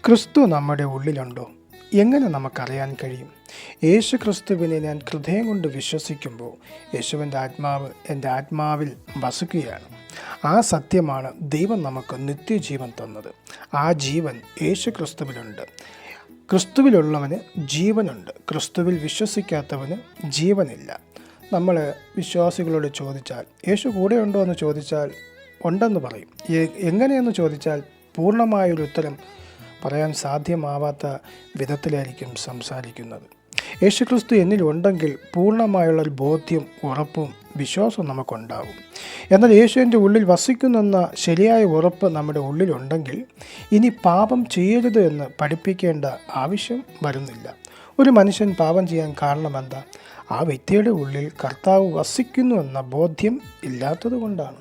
ക്രിസ്തു നമ്മുടെ ഉള്ളിലുണ്ടോ? എങ്ങനെ നമുക്കറിയാൻ കഴിയും? യേശു ക്രിസ്തുവിനെ ഞാൻ ഹൃദയം കൊണ്ട് വിശ്വസിക്കുമ്പോൾ യേശുവിൻ്റെ ആത്മാവ് എൻ്റെ ആത്മാവിൽ വസിക്കുകയാണ്. ആ സത്യമാണ് ദൈവം നമുക്ക് നിത്യജീവൻ തന്നത്. ആ ജീവൻ യേശു ക്രിസ്തുവിലുണ്ട്. ക്രിസ്തുവിലുള്ളവന് ജീവനുണ്ട്. ക്രിസ്തുവിൽ വിശ്വസിക്കാത്തവന് ജീവനില്ല. നമ്മൾ വിശ്വാസികളോട് ചോദിച്ചാൽ യേശു കൂടെ ഉണ്ടോ എന്ന് ചോദിച്ചാൽ ഉണ്ടെന്ന് പറയും. എങ്ങനെയെന്ന് ചോദിച്ചാൽ പൂർണ്ണമായൊരു ഉത്തരം പറയാൻ സാധ്യമാവാത്ത വിധത്തിലായിരിക്കും സംസാരിക്കുന്നത്. യേശുക്രിസ്തു എന്നിലുണ്ടെങ്കിൽ പൂർണ്ണമായുള്ളൊരു ബോധ്യം, ഉറപ്പും വിശ്വാസവും നമുക്കുണ്ടാകും. എന്നാൽ യേശു എൻ്റെ ഉള്ളിൽ വസിക്കുന്നെന്ന ശരിയായ ഉറപ്പ് നമ്മുടെ ഉള്ളിലുണ്ടെങ്കിൽ ഇനി പാപം ചെയ്യരുത് എന്ന് പഠിപ്പിക്കേണ്ട ആവശ്യം വരുന്നില്ല. ഒരു മനുഷ്യൻ പാപം ചെയ്യാൻ കാരണമെന്താ? ആ വ്യക്തിയുടെ ഉള്ളിൽ കർത്താവ് വസിക്കുന്നു എന്ന ബോധ്യം ഇല്ലാത്തത് കൊണ്ടാണ്.